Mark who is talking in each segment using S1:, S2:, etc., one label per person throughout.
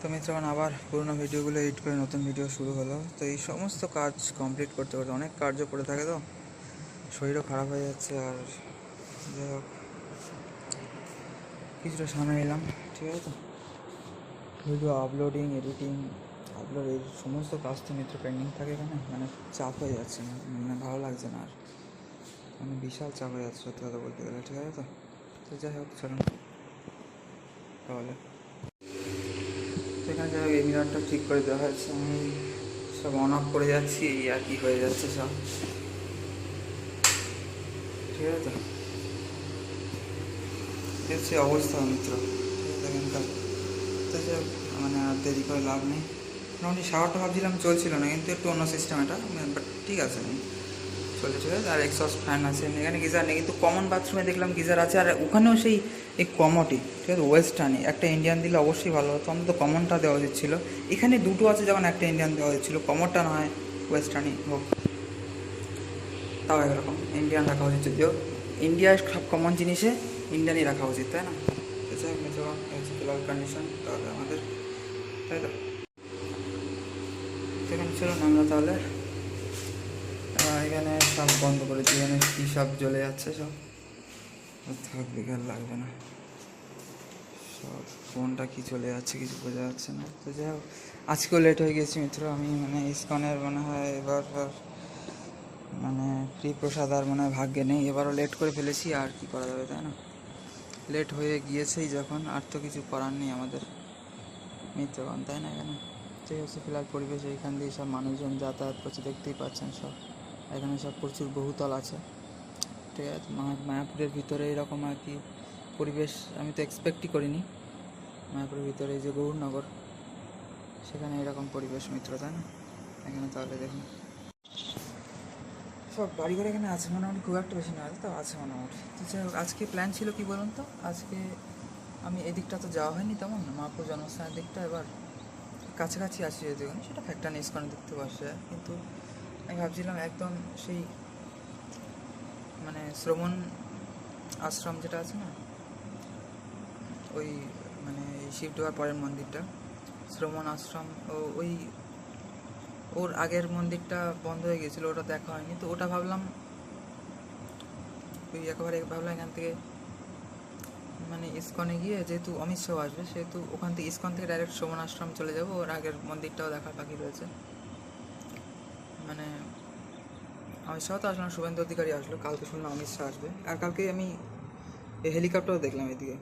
S1: তো মিত্র আবার পুরোনো ভিডিওগুলো এডিট করে নতুন ভিডিও শুরু হলো। তো এই সমস্ত কাজ কমপ্লিট করতে করতে অনেক কার্য পড়ে থাকে, তো শরীরও খারাপ হয়ে যাচ্ছে। আর যাই হোক, কিছুটা সামনে এলাম, ঠিক আছে। তো ভিডিও আপলোডিং, এডিটিং, আপলোড, এই সমস্ত কাজ তো মিত্র পেন্ডিং থাকে এখানে, মানে চাপ হয়ে যাচ্ছে না, মানে ভালো লাগছে না আর, মানে বিশাল চাপ হয়ে যাচ্ছে সত্যি কথা বলতে গেলে, ঠিক আছে। তো যাই হোক, চলুন তাহলে। সেখানে যাই হোক, এই মিরারটা ঠিক করে দেওয়া হয়েছে, আমি সব অন অফ করে যাচ্ছি, এই আর কি হয়ে যাচ্ছে সব, ঠিক আছে। তো হচ্ছে অবস্থা মিত্র, এখানকার। তো যাই হোক, মানে আর দেরি করে লাভ নেই। মোটামুটি শাওয়ারটা ভাবছিলাম চলছিল না, কিন্তু একটু অন্য সিস্টেম এটা, বাট ঠিক আছে, চলে, ঠিক আছে। আর এক্সস্ট ফ্যান আছে, এখানে গিজার নেই, কিন্তু কমন বাথরুমে দেখলাম গিজার আছে। আর ওখানেও সেই এই কমোটি, ঠিক আছে, ওয়েস্টার্নই একটা ইন্ডিয়ান দিলে অবশ্যই ভালো হতো, অন্তত কমনটা দেওয়া উচিত ছিল। এখানে দুটো আছে, যখন একটা ইন্ডিয়ান দেওয়া উচিত ছিল, কমনটা নয় ওয়েস্টার্নই হোক, তাও একরকম ইন্ডিয়ান রাখা উচিত। যদিও ইন্ডিয়ার সব কমন জিনিসে ইন্ডিয়ানই রাখা উচিত, তাই না? কন্ডিশন তাহলে আমাদের, তাই তো। সেখানে চলুন আমরা তাহলে এখানে সব বন্ধ করে দিই, এখানে কী সব জ্বলে যাচ্ছে সব, থাক, বেকার লাগবে না সব। ফোনটা কি চলে যাচ্ছে কিছু বোঝা যাচ্ছে না। তো যাই হোক, আজকেও লেট হয়ে গেছি মিত্র। আমি মানে ইসকনের মনে হয় এবার মানে ফ্রি প্রসাদ আর মনে হয় ভাগ্যে নেই, এবারও লেট করে ফেলেছি, আর কি করা যাবে, তাই না? লেট হয়ে গিয়েছেই যখন, আর তো কিছু করার নেই আমাদের মিত্রগণ, তাই না? এখানে ঠিক আছে, ফিলহাল পরিবেশ এইখান দিয়ে সব মানুষজন যাতায়াত করছে, দেখতেই পাচ্ছেন সব। এখানে সব প্রচুর বহুতল আছে, ঠিক আছে। মায়াপুরের ভিতরে এরকম আর কি পরিবেশ আমি তো এক্সপেক্টই করিনি। মায়াপুরের ভিতরে যে গৌরনগর, সেখানে এরকম পরিবেশ মিত্র, তাই না? এখানে তাহলে দেখুন সব বাড়িঘর এখানে আছে, মোটামুটি খুব একটা বেশি না, তো আছে মোটামুটি। তো যাই হোক, আজকে প্ল্যান ছিল কি বলুন তো, আজকে আমি এদিকটা তো যাওয়া হয়নি তেমন, মায়াপুর জন্মস্থানের দিকটা, এবার কাছাকাছি আছি যদি সেটা ফ্যাক্টর নিয়ে ইস্কনের দিক থেকে বসে, কিন্তু আমি ভাবছিলাম একদম সেই মানে শ্রবণ আশ্রম যেটা আছে না, ওই মানে শিব ডোবার পরের মন্দিরটা, শ্রবণ আশ্রম, ওই ওর আগের মন্দিরটা বন্ধ হয়ে গেছিলো, ওটা দেখা হয়নি, তো ওটা ভাবলাম ওই একেবারে ভাবলাম এখান থেকে মানে ইস্কনে গিয়ে, যেহেতু অমিত শাহ আসবে, সেহেতু ওখান থেকে ইস্কন থেকে ডাইরেক্ট শ্রবণ আশ্রম চলে যাবো, ওর আগের মন্দিরটাও দেখার বাকি রয়েছে। মানে অমিত শাহ তো আসলাম, শুভেন্দু অধিকারী আসলো, কালকে শুনলাম অমিত শাহ আসবে, আর কালকে আমি হেলিকপ্টারও দেখলাম এদিকে,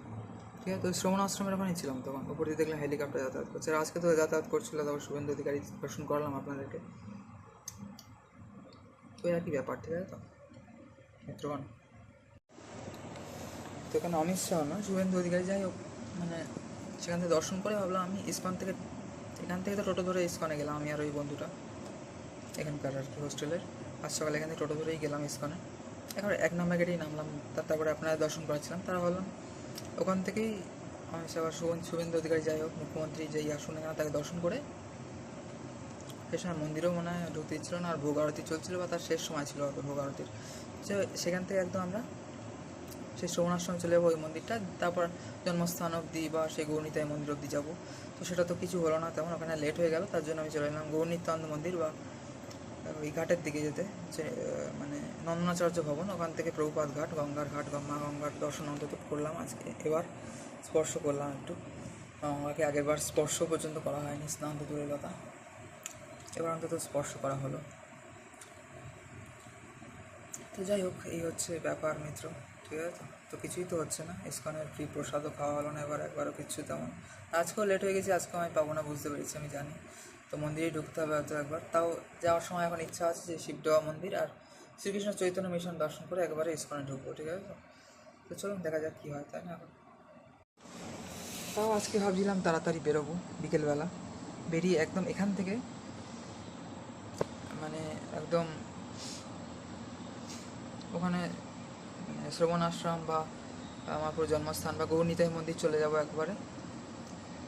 S1: ঠিক আছে। তো শ্রবণ আশ্রমের ওখানেই ছিলাম তখন, উপর দিয়ে দেখলাম হেলিকপ্টার যাতায়াত করছে, আর আজকে তো যাতায়াত করছিল, তারপর শুভেন্দু অধিকারী দর্শন করলাম আপনাদেরকে, ওই আর কি ব্যাপার, ঠিক আছে তো মিত্রগণ। তো এখানে অমিত শাহ না, শুভেন্দু অধিকারী, যাই হোক, মানে সেখান থেকে দর্শন করে ভাবলাম আমি ইস্কন থেকে, এখান থেকে তো টোটো ধরে ইস্কনে গেলাম আমি আর ওই বন্ধুটা এখানকার আর কি হোস্টেলের। আজ সকালে এখান থেকে টোটো ধরেই গেলাম ইস্কনে, এখন 1 নম্বর গেটেই নামলাম, তারপরে আপনারা দর্শন করাচ্ছিলাম, তারা ভাবলাম ওখান থেকেই আমি আবার শুভেন্দু অধিকারী, যাই হোক মুখ্যমন্ত্রী যেই আসুন এখানে, তাকে দর্শন করে সে সময় মন্দিরেও মনে হয় ঢুকতে দিচ্ছিল না, আর ভোগ আরতি চলছিল, বা তার শেষ সময় ছিল ভোগ আরতির, যে সেখান থেকে একদম আমরা সেই শ্রবণ আশ্রমে চলে যাবো, ওই মন্দিরটা, তারপর জন্মস্থান অবধি বা সেই গৌরনীতায় মন্দির অবধি যাবো। তো সেটা তো কিছু হলো না তেমন, ওখানে লেট হয়ে গেল, তার জন্য আমি চলে এলাম গৌরনীতানন্দ মন্দির, বা ওই ঘাটের দিকে যেতে, যে মানে নন্দনাচার্য ভবন, ওখান থেকে প্রভুপাত ঘাট, গঙ্গার ঘাট, গঙ্গার দর্শন অন্তত করলাম আজকে, এবার স্পর্শ করলাম একটু, গঙ্গাকে আগেরবার স্পর্শ পর্যন্ত করা হয়নি, স্নান তো দূরের কথা, এবার অন্তত স্পর্শ করা হলো। তো যাই হোক, এই হচ্ছে ব্যাপার মিত্র, ঠিক আছে। তো কিছুই তো হচ্ছে না, ইস্কনের ফ্রি প্রসাদও খাওয়া হলো না, এবার একবারও কিচ্ছু তেমন। আজকেও লেট হয়ে গেছি, আজকেও আমি পাবো না, বুঝতে পেরেছি, আমি জানি। তো মন্দিরেই ঢুকতে হবে হয়তো একবার, তাও যাওয়ার সময় এখন ইচ্ছা আছে যে শিবডোবা মন্দির আর শ্রীকৃষ্ণ চৈতন্য মিশন দর্শন করে একবারে ইস্কনে ঢুকবো, ঠিক আছে। তো চলুন দেখা যাক কী হয়, তাই না? এখন তাও আজকে ভাবছিলাম তাড়াতাড়ি বেরোবো, বিকেলবেলা বেরিয়ে একদম এখান থেকে মানে একদম ওখানে শ্রবণ আশ্রম বা মহাপুর জন্মস্থান বা গৌরনীতাই মন্দির চলে যাব একবারে,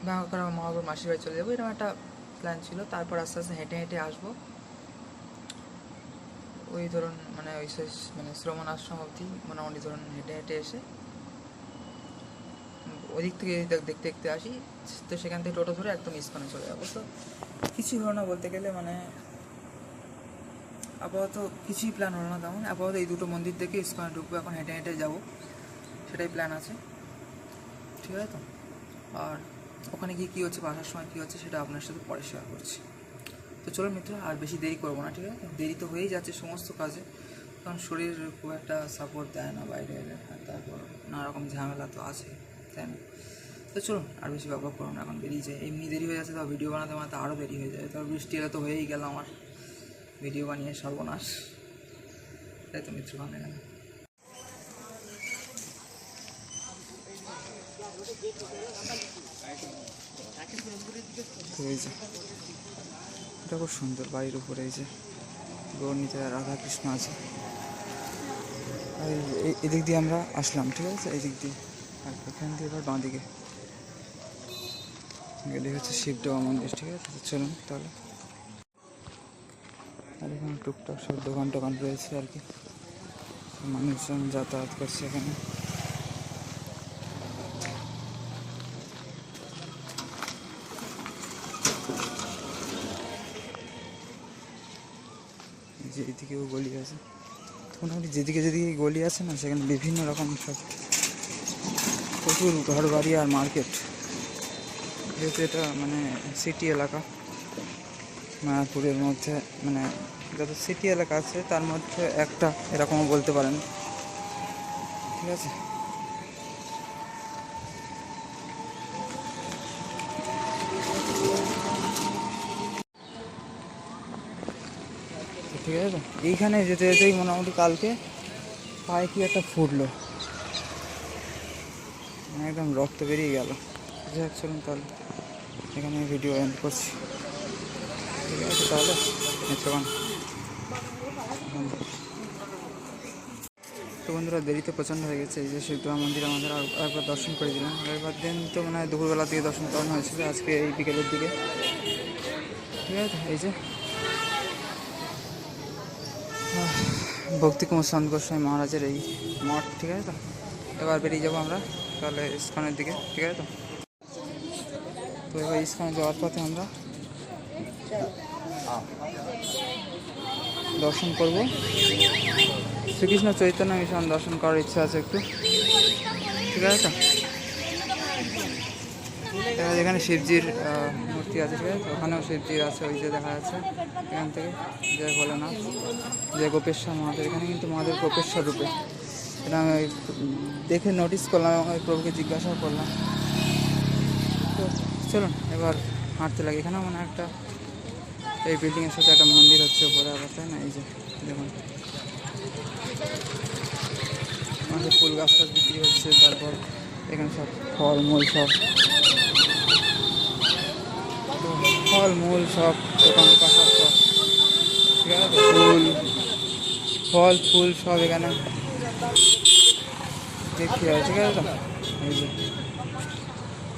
S1: বা মহাপুর মাসির বাড়ি চলে যাবো, এরকম একটা প্ল্যান ছিল। তারপর আস্তে আস্তে হেঁটে হেঁটে আসবো, ওই ধরুন মানে ওই মানে শ্রবণ আশ্রম অবধি মোটামুটি ধরুন হেঁটে হেঁটে এসে ওদিক থেকে দেখতে দেখতে আসি, তো সেখান থেকে টোটো ধরে একদম ইস্কনে চলে যাবো। তো কিছুই হলো না বলতে গেলে, মানে আপাতত কিছুই প্ল্যান হলো না তেমন। আপাতত এই দুটো মন্দির দেখে ইস্কনে ঢুকবো, এখন হেঁটে হেঁটে যাবো, সেটাই প্ল্যান আছে, ঠিক আছে তো। আর ওখানে গিয়ে কী হচ্ছে, আসার সময় কী হচ্ছে সেটা আপনার সাথে পরে শেয়ার করছি। তো চলো মিত্র, আর বেশি দেরি করবো না, ঠিক আছে। দেরি তো হয়েই যাচ্ছে সমস্ত কাজে, কারণ শরীর খুব একটা সাপোর্ট দেয় না বাইরে এলে, আর তারপর নানা রকম ঝামেলা তো আছে, তাই না। তো চলুন আর বেশি ব্যবহার করুন না, এখন বেরিয়ে যায়। এমনি দেরি হয়ে যাচ্ছে, তো ভিডিও বানাতে বানাতে আরও দেরি হয়ে যায়। তারপর বৃষ্টি এলে তো হয়েই গেল আমার ভিডিও বানিয়ে সর্বনাশ, তাই তো মিত্র বানিয়ে গেল। এই যে এটা খুব সুন্দর, বাড়ির উপরে এই যে গৌরনীতে রাধা কৃষ্ণ আছে। আর এদিক দিয়ে আমরা আসলাম, ঠিক আছে, এই দিক দিয়ে। আর এখান দিয়ে এবার বাঁ দিকে গেলে হচ্ছে শিবডোবা মন্দির, ঠিক আছে। চলুন তাহলে। আর এখানে টুকটাক সব দোকান টোকান রয়েছে আর কি, মানুষজন যাতায়াত করছে এখানে। যে এদিকেও গলি আছে, মোটামুটি যেদিকে যেদিকে গলি আছে না, সেখানে বিভিন্ন রকম সব প্রচুর ঘর বাড়ি আর মার্কেট। যেহেতু এটা মানে সিটি এলাকা, মায়াপুরের মধ্যে মানে যত সিটি এলাকা আছে তার মধ্যে একটা এরকমও বলতে পারেন, ঠিক আছে। ঠিক আছে, এইখানে যেতে যেতেই মোটামুটি কালকে পায়ে কি একটা ফুটলো, একদম রক্ত বেরিয়ে গেল। যাই হোক, চলুন তাহলে এখানে ভিডিও এন্ড করছি, ঠিক আছে। তাহলে তো বন্ধুরা, দেরিতে প্রচণ্ড হয়ে গেছে। এই যে শিবডোবা মন্দির আমাদের আরেকবার দর্শন করে দিলাম। আগেরবার দিন তো মানে দুপুরবেলা থেকে দর্শন করানো হয়েছিল, আজকে এই বিকেলের দিকে, ঠিক আছে। এই যে ভক্তি কুমার সন্ত গোস্বামী মহারাজের এই মঠ, ঠিক আছে তো। এবার বেরিয়ে যাবো আমরা তাহলে ইস্কনের দিকে, ঠিক আছে তো। তো এবার ইস্কনে যাওয়ার পথে আমরা দর্শন করব শ্রীকৃষ্ণ চৈতন্য মিশন, দর্শন করার ইচ্ছা আছে একটু, ঠিক আছে তো। যেখানে শিবজির মূর্তি আছে, ঠিক আছে, ওখানেও শিবজির আছে, ওই যে দেখা যাচ্ছে এখান থেকে, জয় ভোলেনাথ, জয় গোপেশ্বর মহাদেব। এখানে কিন্তু মহাদেব গোপেশ্বর রূপে, এটা আমি দেখে নোটিস করলাম এবং ওই প্রভুকে জিজ্ঞাসা করলাম। তো চলুন এবার হাঁটতে লাগে। এখানেও মানে একটা এই বিল্ডিংয়ের সাথে একটা মন্দির হচ্ছে ওপরে আবার, তাই না। এই যে দেখুন আমাদের ফুল গাছ টাছ বিক্রি হচ্ছে, তারপর এখানে সব ফলমূল সব দোকান পাশার সব, ঠিক আছে। ফুল সব এখানে বিক্রি হয়, ঠিক আছে তো। এই যে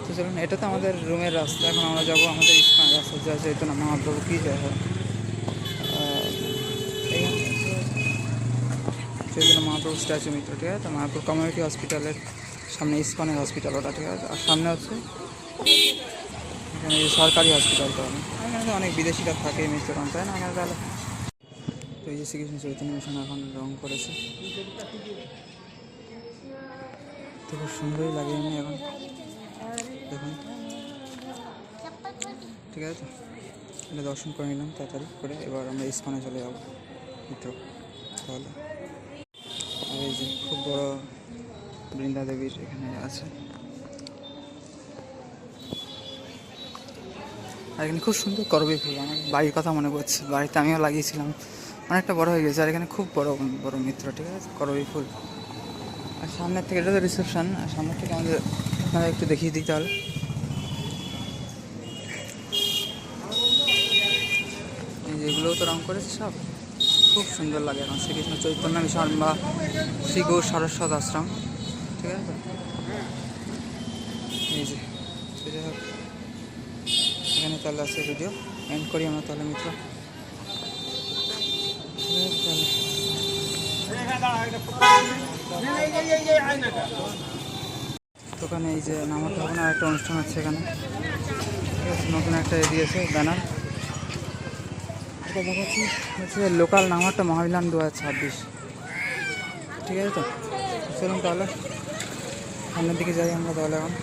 S1: তো চলুন, এটা তো আমাদের রুমের রাস্তা। এখন আমরা যাবো আমাদের ইস্কন রাস্তা, যা চৈতন্য মহাপ্রভু কী যায় চৈতন্য মহাপ্রভু স্ট্যাচু মিত্র, ঠিক আছে। মায়াপুর কমিউনিটি হসপিটালের সামনে ইস্কনের হসপিটাল ওটা, ঠিক আছে। আর সামনে হচ্ছে এখানে সরকারি হসপিটালটা, এখানে অনেক বিদেশিরা থাকে মিত্রগণ, তাই না এখানে। তাহলে তো এই যে শ্রীকৃষ্ণ চৈতন্য মিশন এখন রং করেছে, তো খুব সুন্দরই লাগে এমনি এখন দেখুন, ঠিক আছে তো। এটা দর্শন করে নিলাম তাড়াতাড়ি করে, এবার আমরা ইস্কনে চলে যাবো মিত্র তাহলে। আর এই যে খুব বড় বৃন্দা দেবীর এখানে আছে, আর এখানে খুব সুন্দর করবী ফুল। আমার বাড়ির কথা মনে পড়ছে, বাড়িতে আমিও লাগিয়েছিলাম, অনেকটা বড় হয়ে গেছে। আর এখানে খুব বড় বড় মিত্র, ঠিক আছে, করবী ফুল। আর সামনের থেকে এটা তো রিসেপশন, আর সামনের থেকে আমাদের আপনারা একটু দেখিয়ে দিই তাহলে। এই যেগুলোও তো রং করেছে সব, খুব সুন্দর লাগে এখন। শ্রীকৃষ্ণ চৈতন্য মিশন বা শ্রী গৌর সারস্বত আশ্রম, ঠিক আছে। এই যে এখানে তাহলে আছে ভিডিও এন্ড করি আমরা তাহলে মিত্র, তো এখানে এই যে নামাতে হবে না, একটা অনুষ্ঠান হচ্ছে এখানে, ঠিক আছে। নতুন একটা দিয়েছে ব্যানার, এটা দেখাচ্ছি হচ্ছে লোকাল নামারটা মহাবিলান 2026, ঠিক আছে। তো চলুন তাহলে সামনের দিকে যাই আমরা তাহলে এখন।